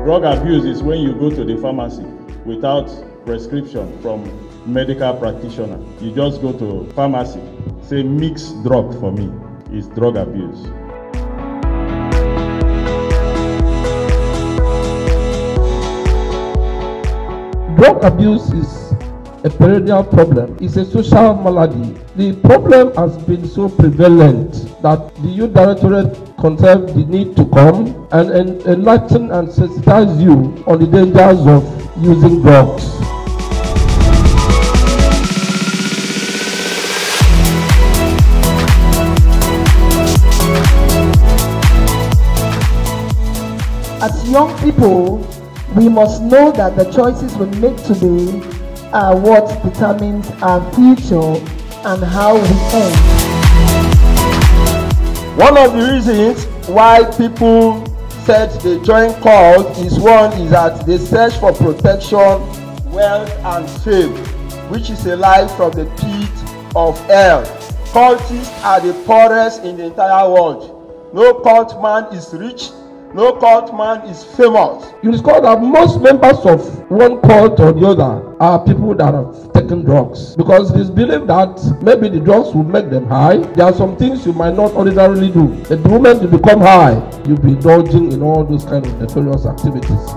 Drug abuse is when you go to the pharmacy without prescription from medical practitioner. You just go to pharmacy, say mix drug for me. It's drug abuse. Drug abuse is a perennial problem. It's a social malady. The problem has been so prevalent that the Youth Directorate conceived the need to come and enlighten and sensitize you on the dangers of using drugs. As young people, we must know that the choices we make today are what determines our future and how we end. One of the reasons why people said they join cult is that they search for protection, wealth and fame, which is a lie from the pit of hell. Cultists are the poorest in the entire world. No cult man is rich. No cult man is famous. You discover that most members of one cult or the other are people that have taken drugs, because it is believed that maybe the drugs will make them high. There are some things you might not ordinarily do. The moment you become high, you'll be indulging in all those kind of nefarious activities.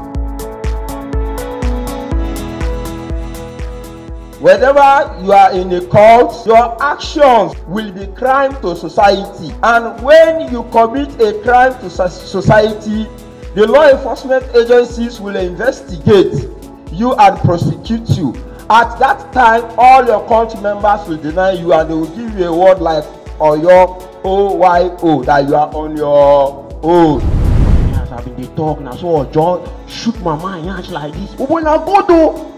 Whenever you are in a cult, your actions will be crime to society. And when you commit a crime to society, the law enforcement agencies will investigate you and prosecute you. At that time, all your cult members will deny you and they will give you a word like Oyo, O-Y-O, that you are on your own. Yes, I've been talk now, so John shoot my mind like this. But when I go to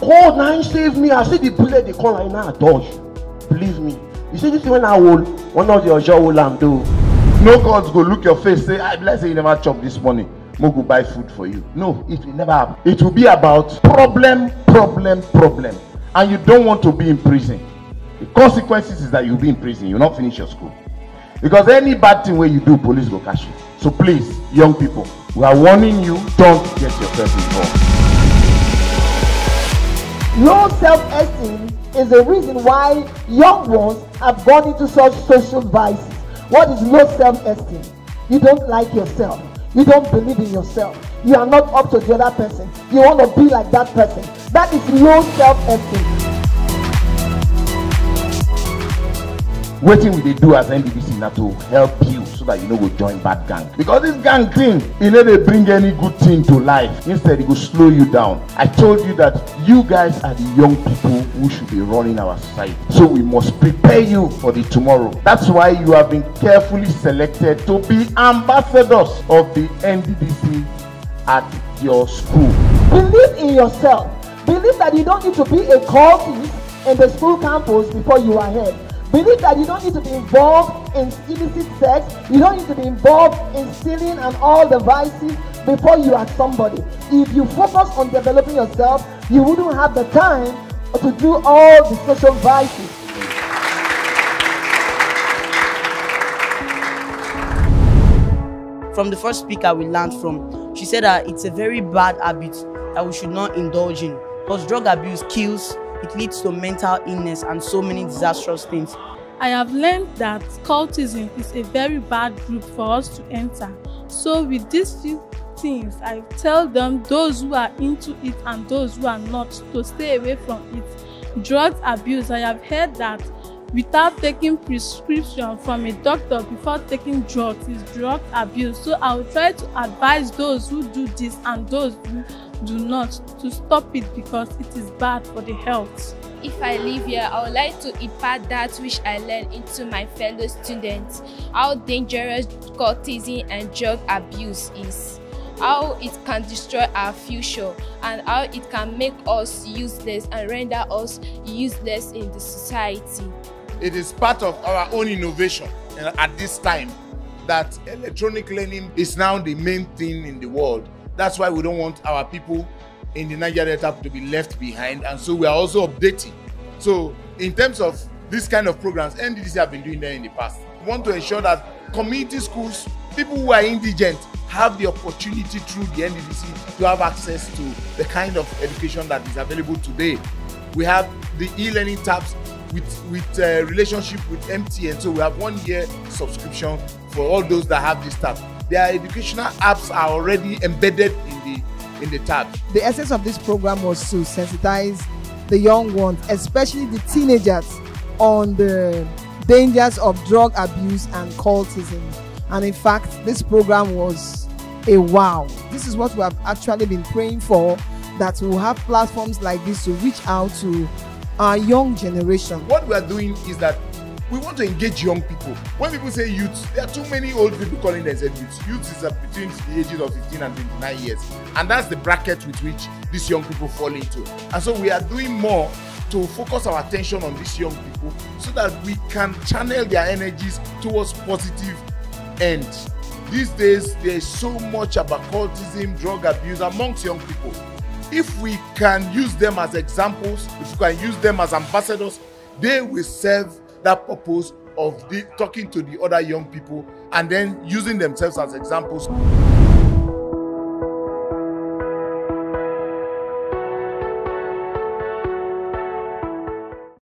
God now save me. I see the bullet they call like now dodge. Believe me. You see this when I will one of your jaw will do. No gods go look your face, say, I bless you never chop this morning. Mo go buy food for you. No, it will never happen. It will be about problem. And you don't want to be in prison. The consequences is that you'll be in prison, you'll not finish your school. Because any bad thing where you do, police will catch you. So please, young people, we are warning you, don't get yourself involved. Low self-esteem is the reason why young ones have gone into such social vices. What is low self-esteem? You don't like yourself. You don't believe in yourself. You are not up to the other person. You want to be like that person. That is low self-esteem. What thing will they do as Nddc now to help you so that you know go join bad gang? Because this gang thing, you know, they bring any good thing to life. Instead, it will slow you down. I told you that you guys are the young people who should be running our society. So we must prepare you for the tomorrow. That's why you have been carefully selected to be ambassadors of the Nddc at your school. Believe in yourself. Believe that you don't need to be a cultist in the school campus before you are here. Believe that you don't need to be involved in illicit sex. You don't need to be involved in stealing and all the vices before you are somebody. If you focus on developing yourself, you wouldn't have the time to do all the social vices. From the first speaker we learned from, she said that it's a very bad habit that we should not indulge in, because drug abuse kills. It leads to mental illness and so many disastrous things. I have learned that cultism is a very bad group for us to enter. So with these few things, I tell them, those who are into it and those who are not, to stay away from it. Drug abuse, I have heard that without taking prescription from a doctor before taking drugs is drug abuse. So I will try to advise those who do this and those who do not to stop it, because it is bad for the health. If I live here, I would like to impart that which I learned into my fellow students, how dangerous cultism and drug abuse is, how it can destroy our future, and how it can make us useless and render us useless in the society. It is part of our own innovation at this time that electronic learning is now the main thing in the world. That's why we don't want our people in the Niger Delta to be left behind, and so we are also updating. So in terms of this kind of programs, Nddc have been doing that in the past. We want to ensure that community schools, people who are indigent, have the opportunity through the Nddc to have access to the kind of education that is available today. We have the e-learning tabs with relationship with MTN, so we have 1 year subscription for all those that have this tab. Their educational apps are already embedded in the tab. The essence of this program was to sensitize the young ones, especially the teenagers, on the dangers of drug abuse and cultism. And in fact, this program was a wow. This is what we have actually been praying for, that we'll have platforms like this to reach out to our young generation. What we are doing is that we want to engage young people. When people say youth, there are too many old people calling themselves youth. Youth is between the ages of 15 and 29 years. And that's the bracket with which these young people fall into. And so we are doing more to focus our attention on these young people so that we can channel their energies towards positive ends. These days, there is so much about cultism, drug abuse amongst young people. If we can use them as examples, if we can use them as ambassadors, they will serve that purpose of talking to the other young people and then using themselves as examples.